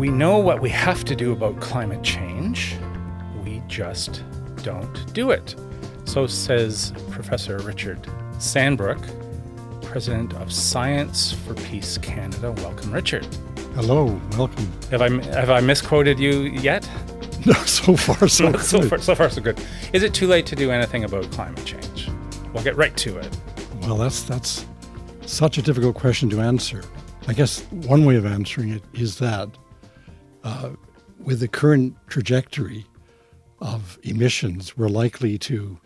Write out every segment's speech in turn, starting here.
We know what we have to do about climate change. We just don't do it. So says Professor Richard Sandbrook, President of Science for Peace Canada. Welcome, Richard. Hello, welcome. Have I misquoted you yet? No, so far so good. So far so good. Is it too late to do anything about climate change? We'll get right to it. Well, that's such a difficult question to answer. I guess one way of answering it is that with the current trajectory of emissions, we're likely to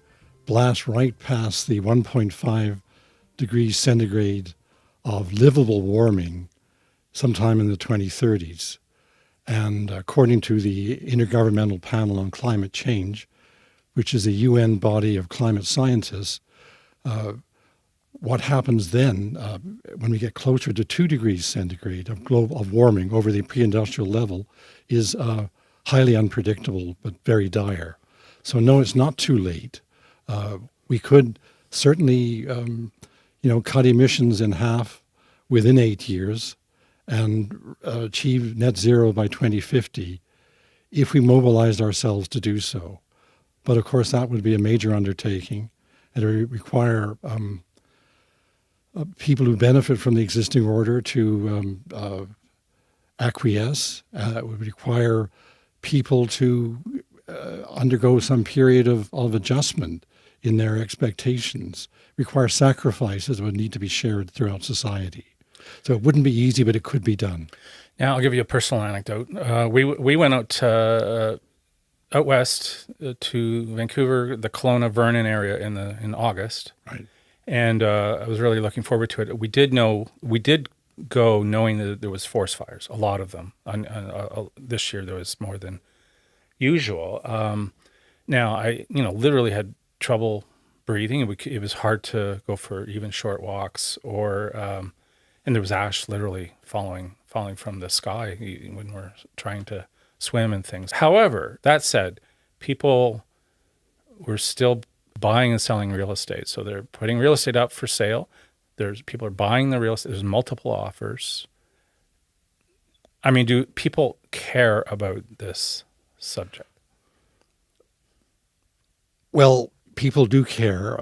blast right past the 1.5 degrees centigrade of livable warming sometime in the 2030s. And according to the Intergovernmental Panel on Climate Change, which is a UN body of climate scientists, what happens then when we get closer to 2 degrees centigrade of warming over the pre-industrial level is highly unpredictable but very dire. So no, it's not too late. We could certainly cut emissions in half within 8 years and achieve net zero by 2050 if we mobilized ourselves to do so. But of course, that would be a major undertaking, and it would require people who benefit from the existing order to acquiesce. It would require people to undergo some period of adjustment in their expectations, require sacrifices that would need to be shared throughout society. So it wouldn't be easy, but it could be done. Now, I'll give you a personal anecdote. We went out west to Vancouver, the Kelowna Vernon area in August. Right. And I was really looking forward to it. We did go knowing that there was forest fires, a lot of them. This year there was more than usual. Now I literally had trouble breathing. It was hard to go for even short walks, and there was ash literally falling from the sky when we're trying to swim and things. However, that said, people were still buying and selling real estate. So they're putting real estate up for sale. People are buying the real estate. There's multiple offers. I mean, do people care about this subject? Well, people do care.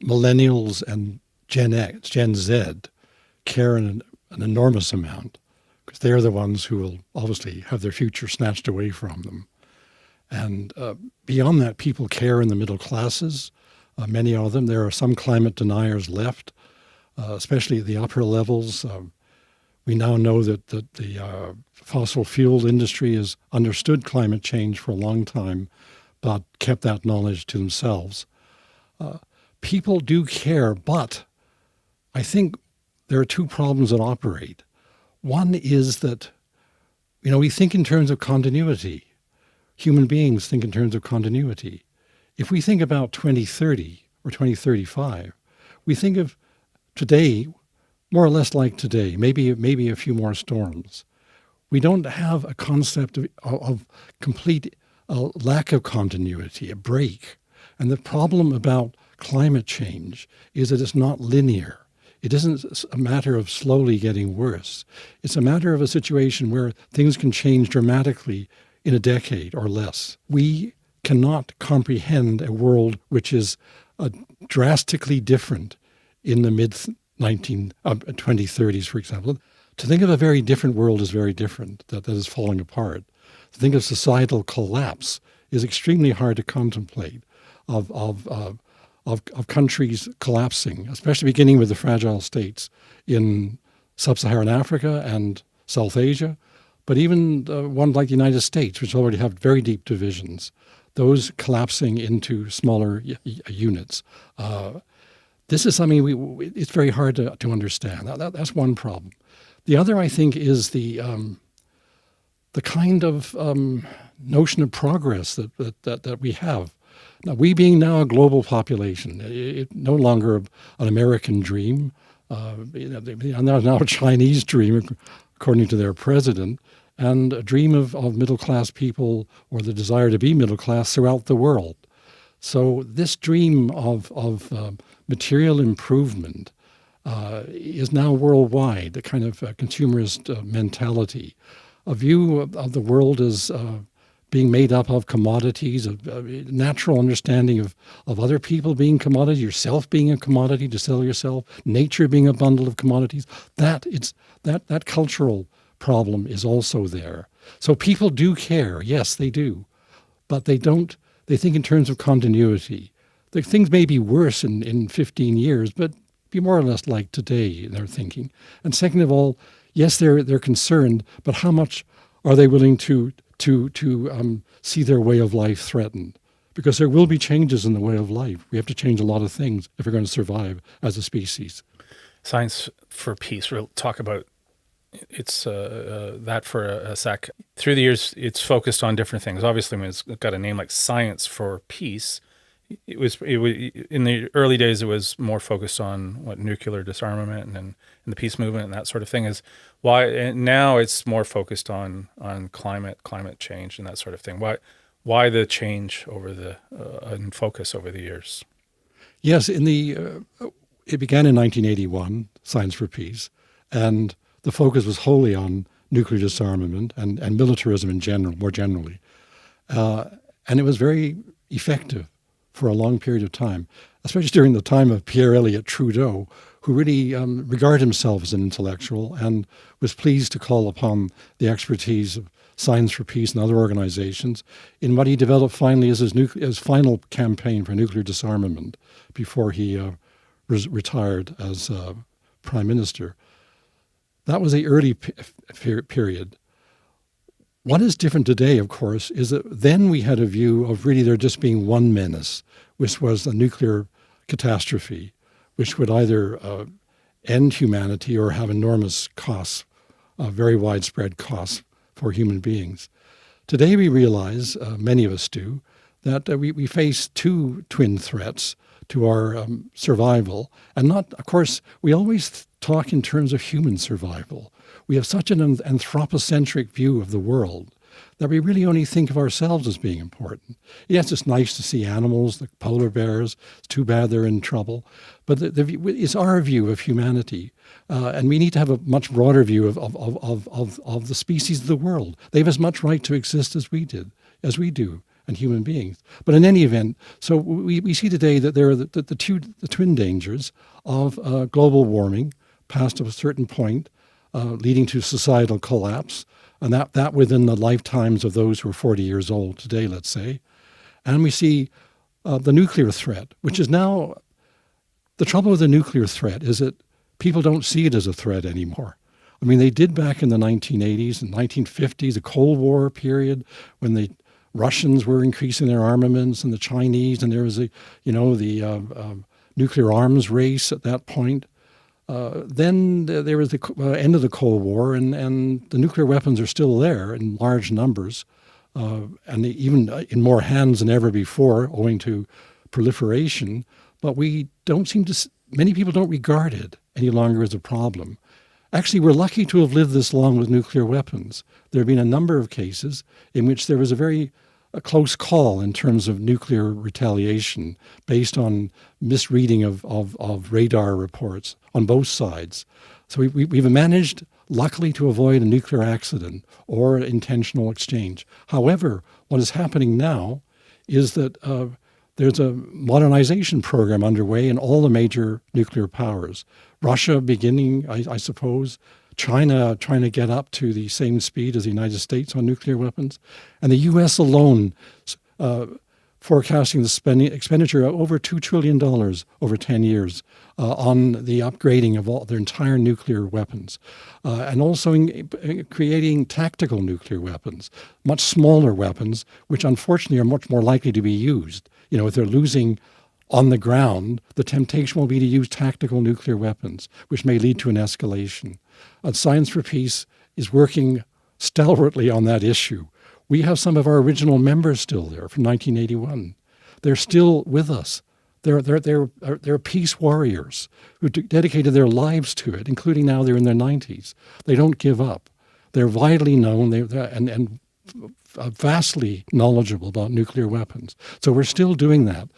Millennials and Gen Z care an enormous amount because they're the ones who will obviously have their future snatched away from them. And beyond that, people care in the middle classes, many of them. There are some climate deniers left, especially at the upper levels. We now know that the fossil fuel industry has understood climate change for a long time, but kept that knowledge to themselves. People do care, but I think there are two problems that operate. One is that, we think in terms of continuity. Human beings think in terms of continuity. If we think about 2030 or 2035, we think of today more or less like today, maybe a few more storms. We don't have a concept of complete lack of continuity, a break. And the problem about climate change is that it's not linear. It isn't a matter of slowly getting worse. It's a matter of a situation where things can change dramatically in a decade or less. We cannot comprehend a world which is drastically different in the mid-2030s, for example. To think of a very different world is very different, that is falling apart. To think of societal collapse is extremely hard to contemplate, of countries collapsing, especially beginning with the fragile states in sub-Saharan Africa and South Asia, but even one like the United States, which already have very deep divisions, those collapsing into smaller units. This is something it's very hard to understand. That's one problem. The other, I think, is the kind of notion of progress that we have. Now, we being now a global population, it no longer an American dream, now a Chinese dream, according to their president, and a dream of middle-class people or the desire to be middle-class throughout the world. So this dream of material improvement is now worldwide, the kind of consumerist mentality. a view of the world as being made up of commodities, a natural understanding of other people being commodities, yourself being a commodity to sell yourself, nature being a bundle of commodities. That cultural problem is also there. So people do care, yes, they do, but they don't. They think in terms of continuity. Things may be worse in 15 years, but be more or less like today, they're thinking. And second of all, yes, they're concerned, but how much are they willing to see their way of life threatened? Because there will be changes in the way of life. We have to change a lot of things if we're going to survive as a species. Science for Peace. We'll talk about that for a sec. Through the years, it's focused on different things. Obviously, when it's got a name like Science for Peace, it was in the early days. It was more focused on nuclear disarmament and the peace movement and that sort of thing. Is why and now it's more focused on climate change and that sort of thing. Why the change over in focus over the years? Yes, it began in 1981, Science for Peace, and the focus was wholly on nuclear disarmament and militarism in general, more generally, and it was very effective for a long period of time, especially during the time of Pierre Elliott Trudeau, who really regarded himself as an intellectual and was pleased to call upon the expertise of Science for Peace and other organizations in what he developed finally as his final campaign for nuclear disarmament before he retired as prime minister. That was the early period. What is different today, of course, is that then we had a view of really there just being one menace, which was a nuclear catastrophe, which would either end humanity or have enormous costs, very widespread costs for human beings. Today we realize, many of us do, that we face two twin threats to our survival. And not, of course, we always talk in terms of human survival. We have such an anthropocentric view of the world that we really only think of ourselves as being important. Yes, it's nice to see animals, like polar bears. It's too bad they're in trouble. But it's our view of humanity. And we need to have a much broader view of the species of the world. They have as much right to exist as we do, and human beings. But in any event, so we see today that there are the twin dangers of global warming past a certain point, leading to societal collapse, and that within the lifetimes of those who are 40 years old today, let's say. And we see the nuclear threat, which is now, the trouble with the nuclear threat is that people don't see it as a threat anymore. I mean, they did back in the 1980s and 1950s, the Cold War period, when the Russians were increasing their armaments and the Chinese, and there was the nuclear arms race at that point. Then there was the end of the Cold War, and the nuclear weapons are still there in large numbers, and even in more hands than ever before, owing to proliferation. But many people don't regard it any longer as a problem. Actually, we're lucky to have lived this long with nuclear weapons. There have been a number of cases in which there was a close call in terms of nuclear retaliation based on misreading of radar reports on both sides. So we've managed, luckily, to avoid a nuclear accident or intentional exchange. However, what is happening now is that there's a modernization program underway in all the major nuclear powers. Russia beginning, I suppose, China trying to get up to the same speed as the United States on nuclear weapons, and the U.S. alone forecasting the expenditure of over $2 trillion over 10 years on the upgrading of all their entire nuclear weapons, and also creating tactical nuclear weapons, much smaller weapons, which unfortunately are much more likely to be used. If they're losing on the ground, the temptation will be to use tactical nuclear weapons, which may lead to an escalation. Science for Peace is working stalwartly on that issue. We have some of our original members still there from 1981. They're still with us. They're peace warriors who dedicated their lives to it, including now they're in their 90s. They don't give up. They're widely known and vastly knowledgeable about nuclear weapons. So we're still doing that.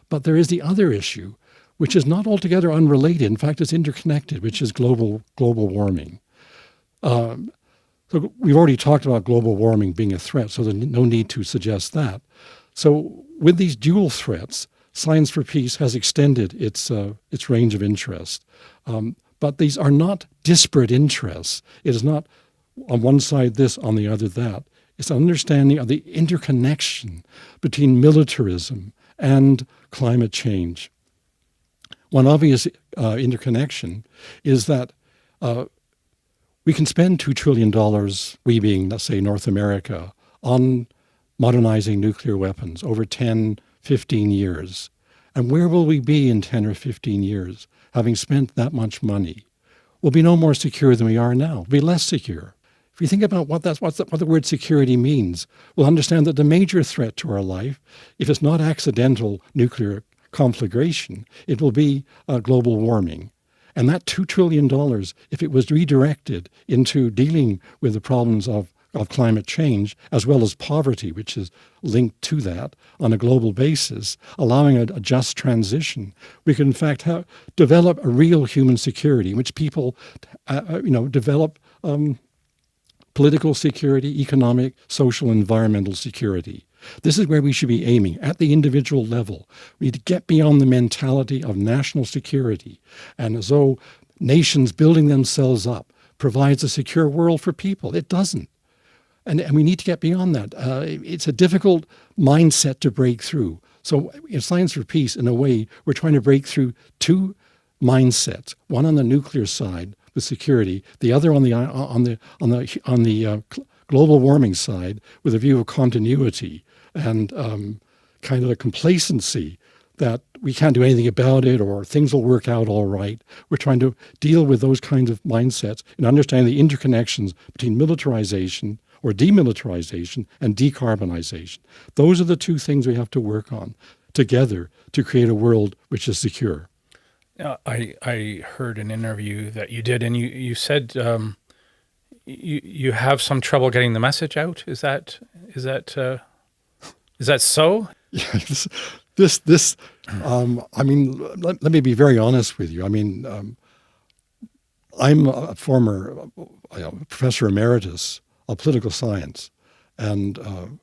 But there is the other issue, which is not altogether unrelated. In fact, it's interconnected, which is global warming. So we've already talked about global warming being a threat, so there's no need to suggest that. So with these dual threats, Science for Peace has extended its range of interest. But these are not disparate interests. It is not on one side this, on the other that. It's an understanding of the interconnection between militarism and climate change. One obvious interconnection is that we can spend $2 trillion, we being, let's say, North America, on modernizing nuclear weapons over 10, 15 years. And where will we be in 10 or 15 years, having spent that much money? We'll be no more secure than we are now. We'll be less secure. If you think about what the word security means, we'll understand that the major threat to our life, if it's not accidental nuclear conflagration, it will be global warming. And that $2 trillion, if it was redirected into dealing with the problems of climate change, as well as poverty, which is linked to that on a global basis, allowing a just transition, we can in fact develop a real human security in which people develop political security, economic, social, environmental security. This is where we should be aiming at the individual level. We need to get beyond the mentality of national security, and as though nations building themselves up provides a secure world for people. It doesn't. And we need to get beyond that. It's a difficult mindset to break through. So in Science for Peace, in a way, we're trying to break through two mindsets, one on the nuclear side with security, the other on the global warming side with a view of continuity and kind of a complacency that we can't do anything about it or things will work out all right. We're trying to deal with those kinds of mindsets and understand the interconnections between militarization or demilitarization and decarbonization. Those are the two things we have to work on together to create a world which is secure. I heard an interview that you did, and you said you have some trouble getting the message out. Is that so? Yes. I mean, let me be very honest with you. I mean, I'm a former professor emeritus of political science, and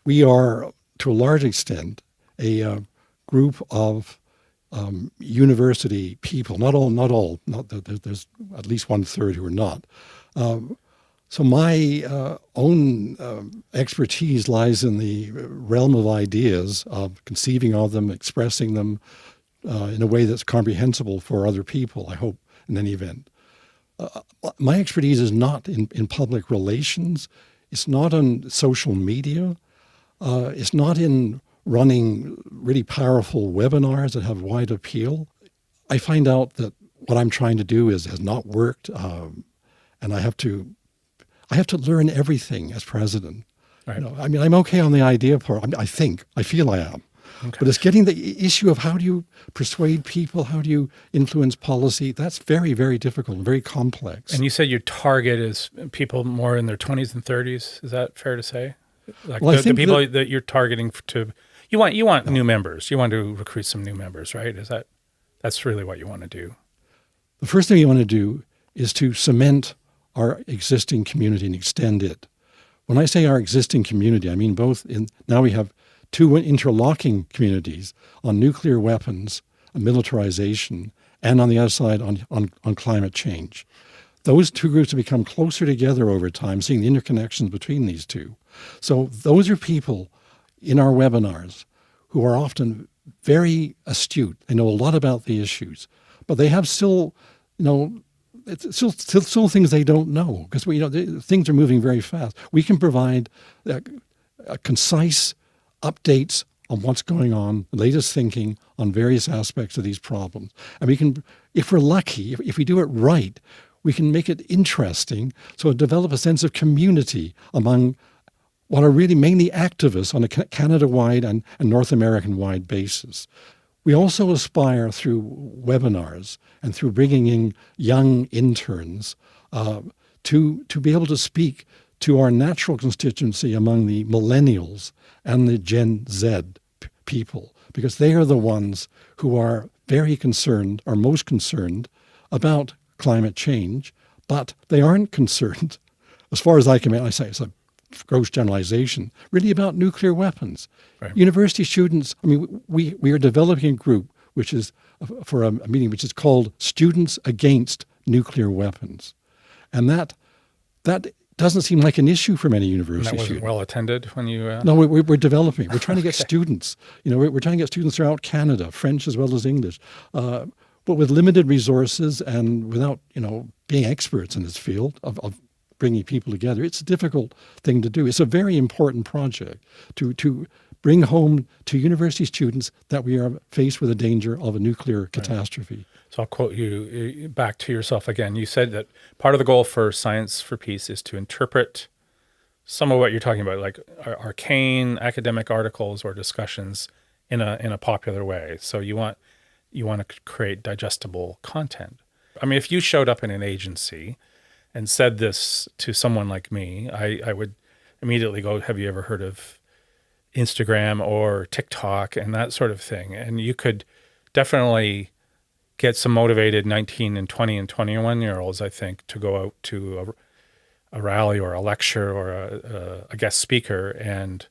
we are, to a large extent, a group of university people. Not all. There's at least 1/3 who are not. So my own expertise lies in the realm of ideas, of conceiving of them, expressing them in a way that's comprehensible for other people, I hope, in any event. My expertise is not in public relations. It's not on social media. It's not in running really powerful webinars that have wide appeal. I find out that what I'm trying to do has not worked, and I have to learn everything as president. Right. I mean, I'm okay on the idea part. I feel I am. Okay. But it's getting the issue of how do you persuade people, how do you influence policy, that's very, very difficult and very complex. And you said your target is people more in their 20s and 30s. Is that fair to say? Like well, the people that you're targeting you want new members. You want to recruit some new members, right? That's really what you want to do? The first thing you want to do is to cement our existing community and extend it. When I say our existing community, I mean now we have two interlocking communities on nuclear weapons, militarization, and on the other side on climate change. Those two groups have become closer together over time, seeing the interconnections between these two. So those are people in our webinars who are often very astute. They know a lot about the issues, but they have still, it's still things they don't know because things are moving very fast. We can provide concise updates on what's going on, the latest thinking on various aspects of these problems. And we can, if we're lucky, if we do it right, we can make it interesting, so develop a sense of community among what are really mainly activists on a Canada-wide and North American-wide basis. We also aspire through webinars and through bringing in young interns to be able to speak to our natural constituency among the millennials and the Gen Z people, because they are the ones who are very concerned, are most concerned about climate change, but they aren't concerned as far as I can, I say it's a gross generalization, really about nuclear weapons. Right. University students, I mean, we are developing a group which is for a meeting which is called Students Against Nuclear Weapons. And that doesn't seem like an issue for many And university that wasn't students. well attended when you. No, we're developing. We're trying to get students. We're trying to get students throughout Canada, French as well as English, but with limited resources and without being experts in this field of bringing people together. It's a difficult thing to do. It's a very important project to bring home to university students that we are faced with the danger of a nuclear catastrophe. Right. So I'll quote you back to yourself again. You said that part of the goal for Science for Peace is to interpret some of what you're talking about, like arcane academic articles or discussions in a popular way. So you want to create digestible content. I mean, if you showed up in an agency and said this to someone like me, I would immediately go, have you ever heard of Instagram or TikTok and that sort of thing? And you could definitely get some motivated 19 and 20 and 21-year-olds, I think, to go out to a rally or a lecture or a guest speaker. And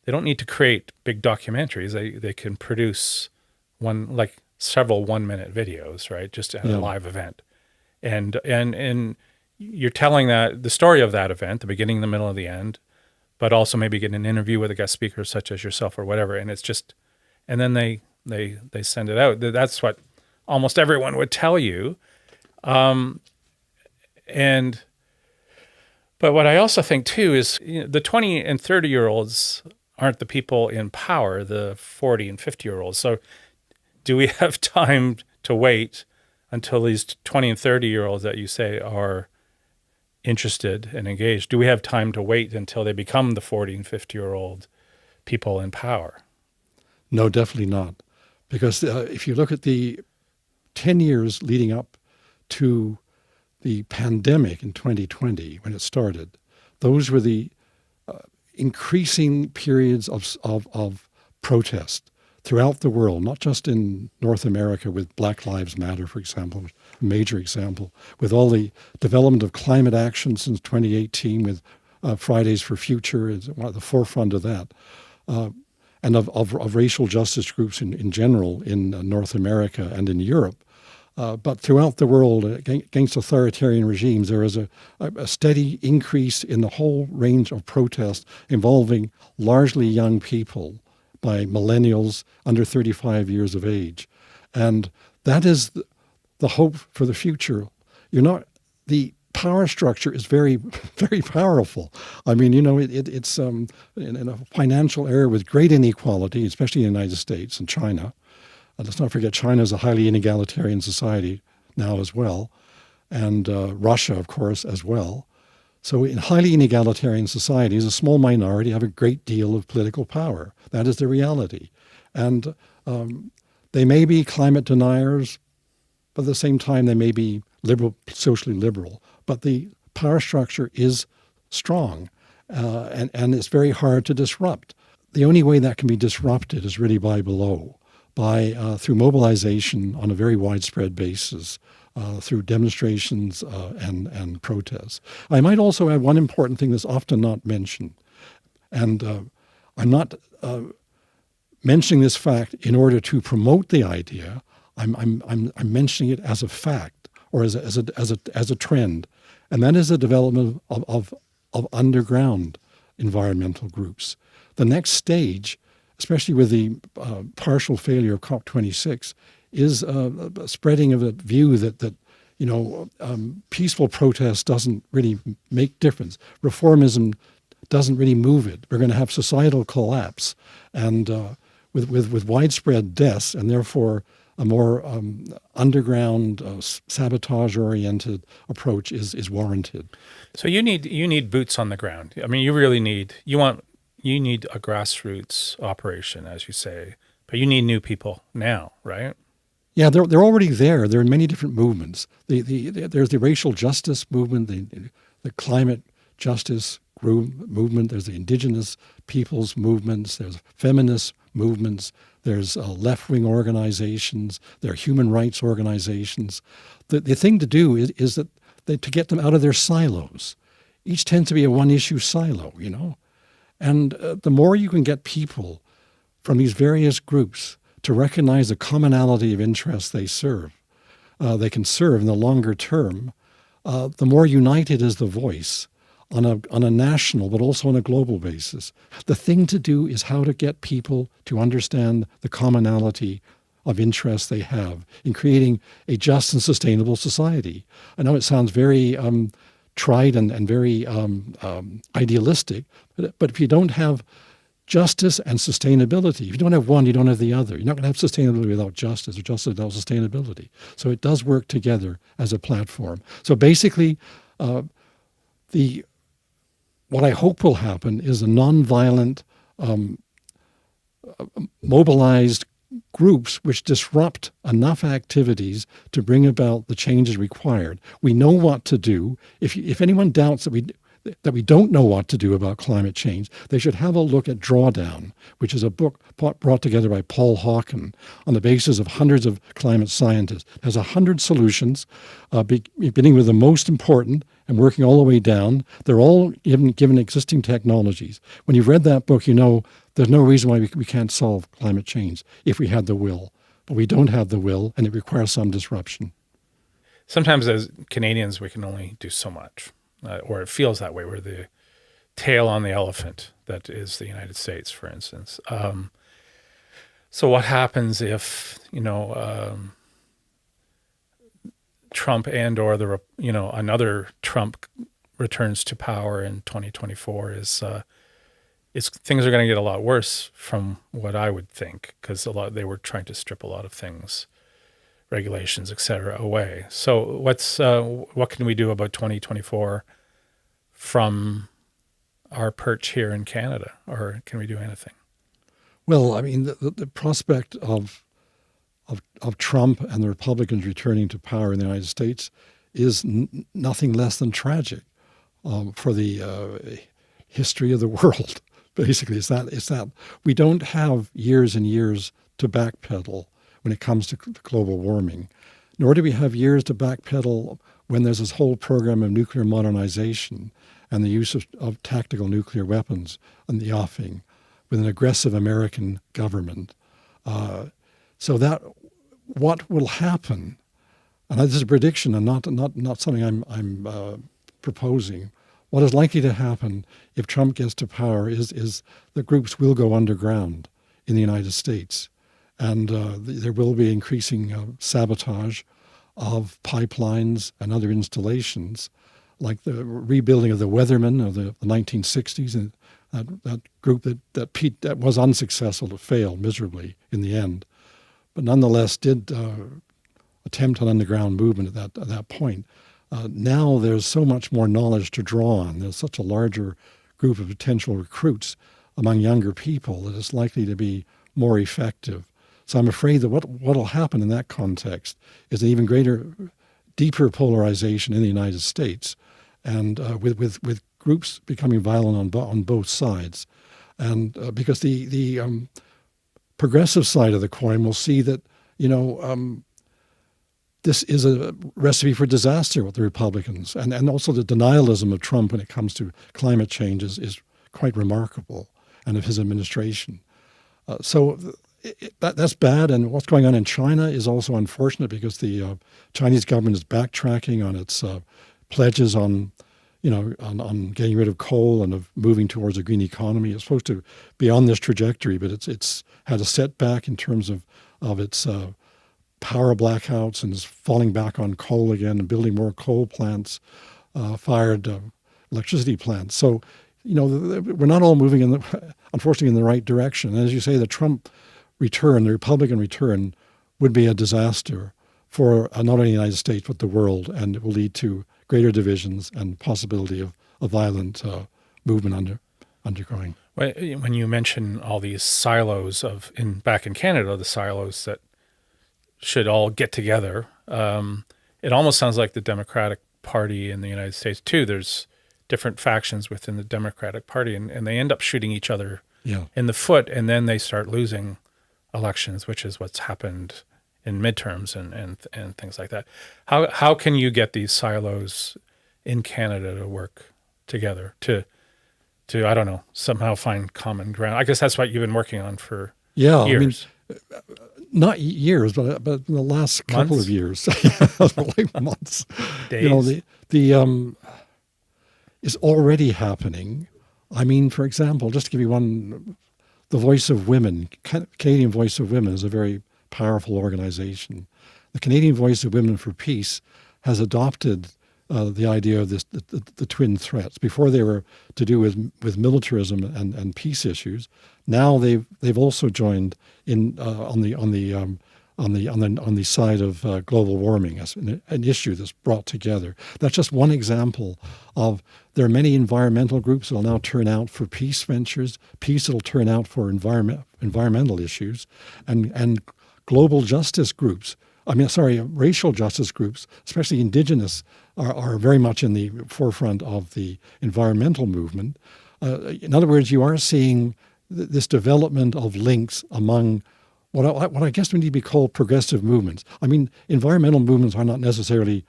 they don't need to create big documentaries. They can produce several 1-minute videos, right? Just at a live event. And you're telling the story of that event, the beginning, the middle, and the end, but also maybe get an interview with a guest speaker such as yourself or whatever. And it's just, and then they send it out. That's what almost everyone would tell you. But what I also think too is the 20 and 30-year-olds aren't the people in power, the 40 and 50-year-olds. So do we have time to wait until these 20 and 30-year-olds that you say are interested and engaged? Do we have time to wait until they become the 40 and 50-year-old people in power? No, definitely not. Because if you look at the 10 years leading up to the pandemic in 2020, when it started, those were the increasing periods of protest throughout the world, not just in North America with Black Lives Matter, for example, a major example, with all the development of climate action since 2018 with Fridays for Future is at the forefront of that, and of racial justice groups in general in North America and in Europe. But throughout the world, against authoritarian regimes, there is a steady increase in the whole range of protests involving largely young people by millennials under 35 years of age. And that is the hope for the future. The power structure is very, very powerful. I mean, it's in a financial era with great inequality, especially in the United States and China. Let's not forget China is a highly inegalitarian society now as well, and Russia, of course, as well. So in highly inegalitarian societies, a small minority have a great deal of political power. That is the reality. And they may be climate deniers, but at the same time, they may be liberal, socially liberal. But the power structure is strong, and it's very hard to disrupt. The only way that can be disrupted is really by below, through mobilization on a very widespread basis, through demonstrations and protests. I might also add one important thing that's often not mentioned, and I'm not mentioning this fact in order to promote the idea. I'm mentioning it as a fact or as a trend, and that is the development of underground environmental groups. The next stage, especially with the partial failure of COP26, is a spreading of a view that peaceful protest doesn't really make difference. Reformism doesn't really move it. We're going to have societal collapse, and with widespread deaths, and therefore a more underground, sabotage-oriented approach is warranted. So you need boots on the ground. I mean, you really need you need a grassroots operation, as you say, but you need new people now, right? Yeah, they're already there. There are many different movements. There's the racial justice movement, the climate justice movement. There's the indigenous peoples movements. There's feminist movements. There's left-wing organizations. There are human rights organizations. The thing to do is that to get them out of their silos. each tends to be a one-issue silo, And the more you can get people from these various groups to recognize the commonality of interests they can serve in the longer term, the more united is the voice on a national but also on a global basis. The thing to do is how to get people to understand the commonality of interests they have in creating a just and sustainable society. I know it sounds very trite and very idealistic, but if you don't have justice and sustainability, if you don't have one, you don't have the other. You're not going to have sustainability without justice or justice without sustainability. So it does work together as a platform. So basically, what I hope will happen is a nonviolent, mobilized groups which disrupt enough activities to bring about the changes required. We know what to do. If anyone doubts that we don't know what to do about climate change, they should have a look at Drawdown, which is a book brought together by Paul Hawken on the basis of hundreds of climate scientists. It has 100 solutions, beginning with the most important and working all the way down. They're all given existing technologies. When you've read that book, you know there's no reason why we can't solve climate change if we had the will. But we don't have the will, and it requires some disruption. Sometimes as Canadians, we can only do so much. Or it feels that way. We're the tail on the elephant that is the United States, for instance. So what happens if Trump or another Trump returns to power in 2024? Is things are going to get a lot worse from what I would think, because they were trying to strip a lot of things, regulations, et cetera, away. So what can we do about 2024 from our perch here in Canada, or can we do anything? Well, I mean, the prospect of Trump and the Republicans returning to power in the United States is nothing less than tragic for the history of the world. Basically, it's that we don't have years and years to backpedal when it comes to global warming, nor do we have years to backpedal when there's this whole program of nuclear modernization and the use of tactical nuclear weapons in the offing with an aggressive American government. So that what will happen, and this is a prediction and not something I'm proposing, what is likely to happen if Trump gets to power is the groups will go underground in the United States. And there will be increasing sabotage of pipelines and other installations, like the rebuilding of the Weathermen of the 1960s, and that group that was unsuccessful, to fail miserably in the end, but nonetheless did attempt an underground movement at that point. Now there's so much more knowledge to draw on. There's such a larger group of potential recruits among younger people that it's likely to be more effective. So I'm afraid that what will happen in that context is an even greater, deeper polarization in the United States, and with groups becoming violent on both sides. And because the progressive side of the coin will see that, this is a recipe for disaster with the Republicans. And also the denialism of Trump when it comes to climate change is quite remarkable, and of his administration. So that's bad. And what's going on in China is also unfortunate, because the Chinese government is backtracking on its pledges on getting rid of coal and of moving towards a green economy. It's supposed to be on this trajectory, but it's had a setback in terms of its power blackouts, and is falling back on coal again and building more coal plants, fired electricity plants. So, we're not all moving unfortunately in the right direction. And as you say, the Trump return, the Republican return, would be a disaster for not only the United States but the world, and it will lead to greater divisions and possibility of a violent movement undergoing. When you mention all these silos back in Canada, the silos that should all get together, it almost sounds like the Democratic Party in the United States too. There's different factions within the Democratic Party, and they end up shooting each other in the foot, and then they start losing elections, which is what's happened in midterms and things like that. How can you get these silos in Canada to work together to I don't know, somehow find common ground. I guess that's what you've been working on for Yeah, years. I mean, not years, but in the last couple Months? of years, like months. Days? You know, the is already happening. I mean, for example, just to give you one, the Voice of Women, Canadian Voice of Women is a very powerful organization. The Canadian Voice of Women for Peace has adopted the idea of the twin threats. Before they were to do with militarism and peace issues. Now they've also joined in on the side of global warming as an issue that's brought together. That's just one example of there are many environmental groups that will now turn out for peace ventures. Peace will turn out for environmental issues, and global justice groups. Racial justice groups, especially Indigenous, are very much in the forefront of the environmental movement. In other words, you are seeing this development of links among what I guess we need to be called progressive movements. I mean, environmental movements are not necessarily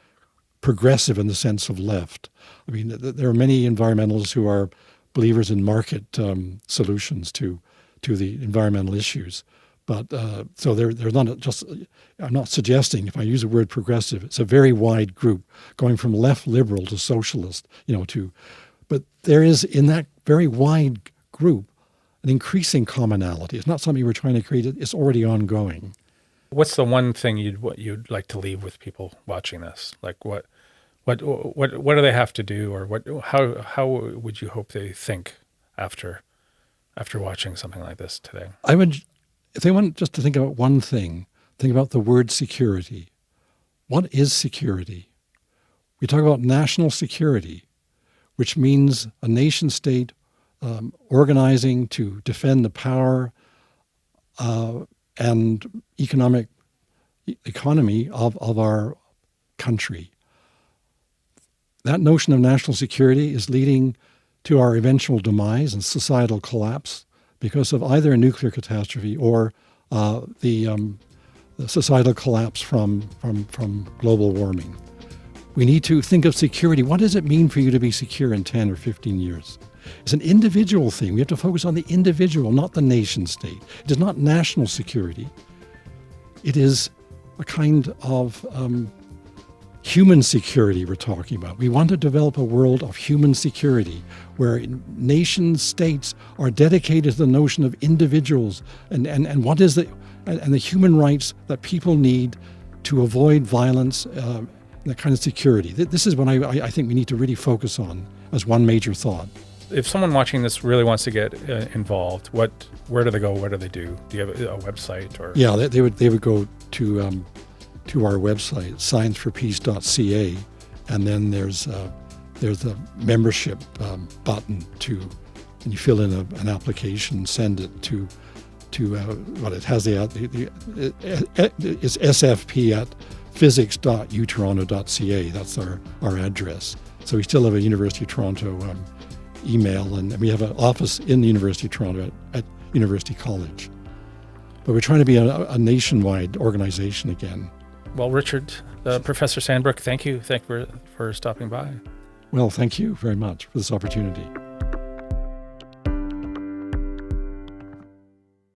progressive in the sense of left. I mean, there are many environmentalists who are believers in market solutions to the environmental issues. But so they're not just, I'm not suggesting, if I use the word progressive, it's a very wide group going from left liberal to socialist, but there is in that very wide group an increasing commonality. It's not something we're trying to create, it's already ongoing. What's the one thing you'd like to leave with people watching this? Like what do they have to do, or how would you hope they think after watching something like this today? I would, if they want just to think about one thing, think about the word security. What is security? We talk about national security, which means a nation state organizing to defend the power and economy of our country. That notion of national security is leading to our eventual demise and societal collapse because of either a nuclear catastrophe or the societal collapse from global warming. We need to think of security. What does it mean for you to be secure in 10 or 15 years? It's an individual thing. We have to focus on the individual, not the nation state. It is not national security. It is a kind of human security we're talking about. We want to develop a world of human security where nation states are dedicated to the notion of individuals and what is the human rights that people need to avoid violence, that kind of security. This is what I think we need to really focus on as one major thought. If someone watching this really wants to get involved, where do they go? What do they do? Do you have a website? Or yeah, they would go to our website, scienceforpeace.ca, and then there's a membership button and you fill in an application, send it to what it has it's sfp at physics.utoronto.ca. That's our address. So we still have a University of Toronto email, and we have an office in the University of Toronto at University College. But we're trying to be a nationwide organization again. Well, Richard, Professor Sandbrook, thank you for stopping by. Well, thank you very much for this opportunity.